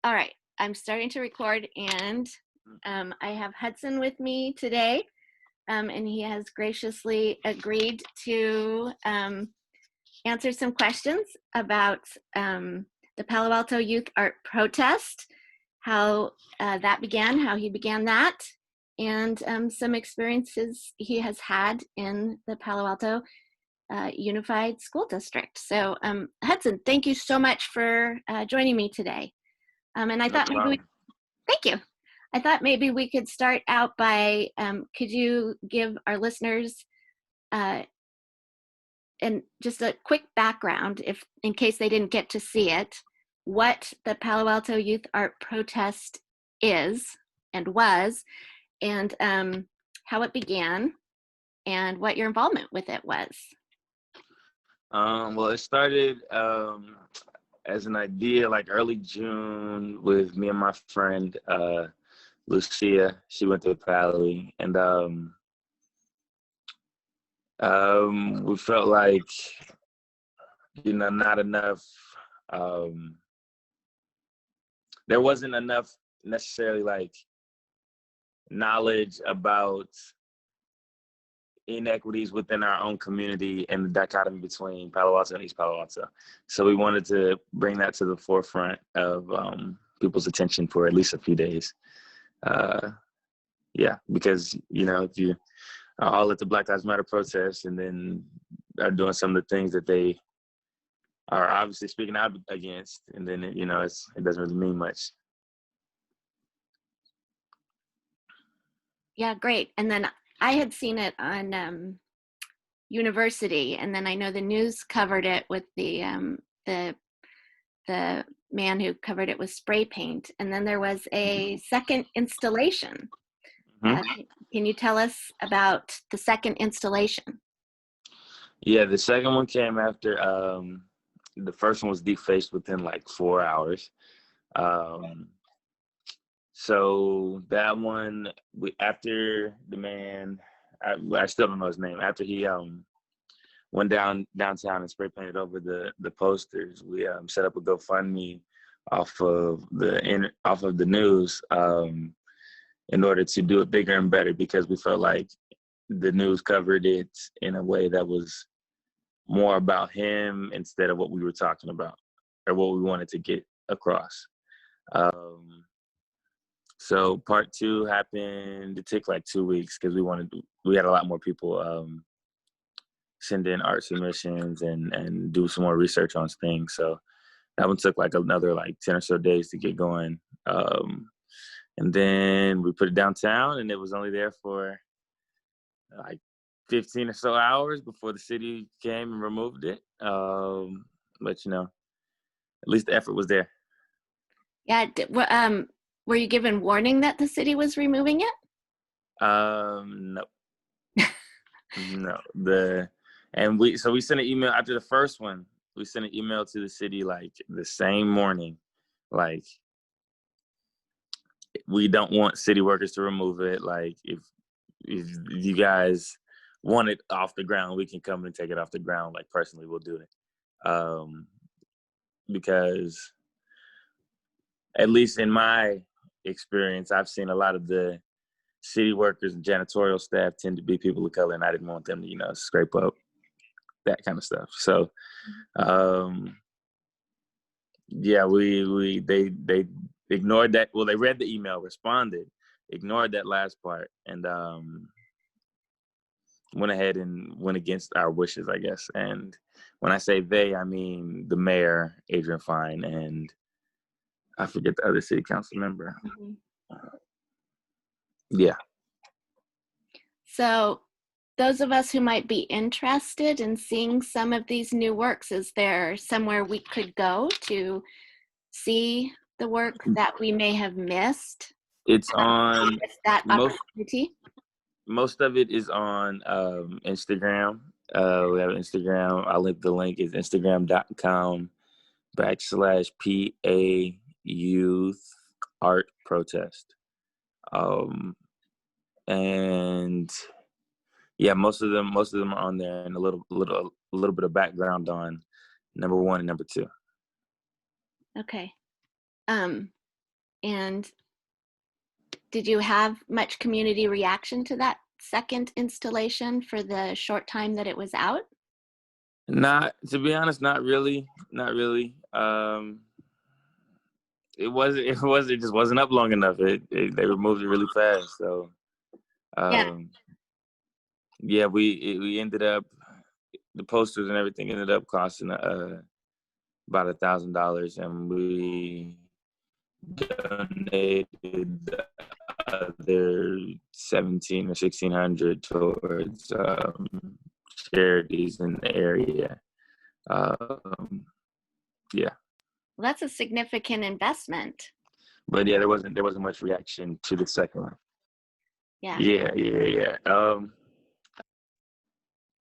All right, I'm starting to record, and I have Hudson with me today, and he has graciously agreed to answer some questions about the Palo Alto Youth Art Protest, how that began, how he began that, and some experiences he has had in the Palo Alto Unified School District. So Hudson, thank you so much for joining me today. And I No thought maybe problem. thank you. I thought maybe we could start out by, could you give our listeners and just a quick background, if in case they didn't get to see it, what the Palo Alto Youth Art Protest is and was, and how it began, and what your involvement with it was. Well, it started as an idea like early June with me and my friend Lucia. She went to Palo, and we felt like not enough. There wasn't enough necessarily like knowledge about inequities within our own community and the dichotomy between Palo Alto and East Palo Alto. So we wanted to bring that to the forefront of people's attention for at least a few days. Because, if you are all at the Black Lives Matter protest and then are doing some of the things that they are obviously speaking out against, and then, it doesn't really mean much. Yeah, great. And then I had seen it on University, and then I know the news covered it with the man who covered it with spray paint, and then there was a second installation. Mm-hmm. Can you tell us about the second installation? Yeah, the second one came after the first one was defaced within like 4 hours. So that one, after the man, I still don't know his name. After he went downtown and spray painted over the posters, we set up a GoFundMe off of the news in order to do it bigger and better, because we felt like the news covered it in a way that was more about him instead of what we were talking about or what we wanted to get across. So part two happened. It took like 2 weeks because we had a lot more people send in art submissions and do some more research on things. So that one took like another like 10 or so days to get going. And then we put it downtown, and it was only there for like 15 or so hours before the city came and removed it. But at least the effort was there. Yeah. Were you given warning that the city was removing it? No. No. We sent an email after the first one. We sent an email to the city like the same morning, like, we don't want city workers to remove it. Like, if you guys want it off the ground, we can come and take it off the ground. Like, personally, we'll do it. Because at least in my experience, I've seen a lot of the city workers and janitorial staff tend to be people of color, and I didn't want them to, scrape up that kind of stuff. So, they ignored that. Well, they read the email, responded, ignored that last part, and went ahead and went against our wishes, I guess. And when I say they, I mean the mayor, Adrian Fine, and I forget the other city council member. Mm-hmm. Yeah. So those of us who might be interested in seeing some of these new works, is there somewhere we could go to see the work that we may have missed? It's on that opportunity. Most of it is on Instagram. We have Instagram. I'll link the link. Is instagram.com/PA Youth Art Protest. And yeah, most of them are on there, and a little bit of background on number 1 and number 2. Okay. And did you have much community reaction to that second installation for the short time that it was out? Not, to be honest, not really. Not really. It just wasn't up long enough. They removed it really fast. So, Yeah. yeah, we ended up, the posters and everything ended up costing about $1,000, and we donated the other 17 or 1,600 towards charities in the area. Yeah. Well, that's a significant investment. But yeah, there wasn't much reaction to the second one. Yeah. Yeah.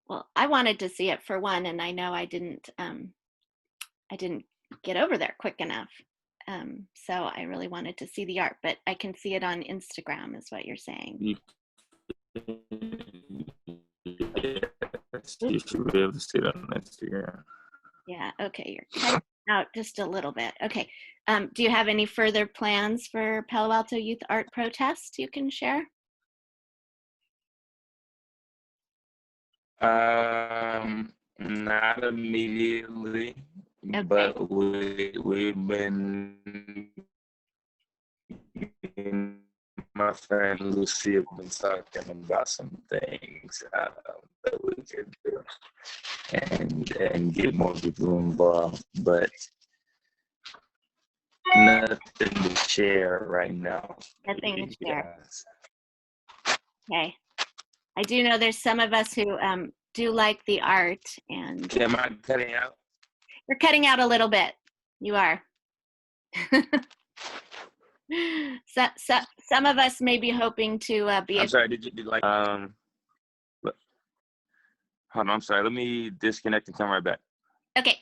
Well, I wanted to see it for one, and I know I didn't get over there quick enough. So I really wanted to see the art, but I can see it on Instagram, is what you're saying. You should be able to see it on Instagram. Yeah. Okay. You're cutting out just a little bit. Okay. Do you have any further plans for Palo Alto Youth Art Protest you can share? Not immediately, Okay. but we've been, my friend Lucy have been talking about some things that we could do and get more people involved, but nothing to share right now. Nothing to share. Okay. I do know there's some of us who do like the art, and Am I cutting out? you're cutting out a little bit. You are. So, some of us may be hoping to be. I'm sorry. Did like hold on? I'm sorry. Let me disconnect and come right back. Okay.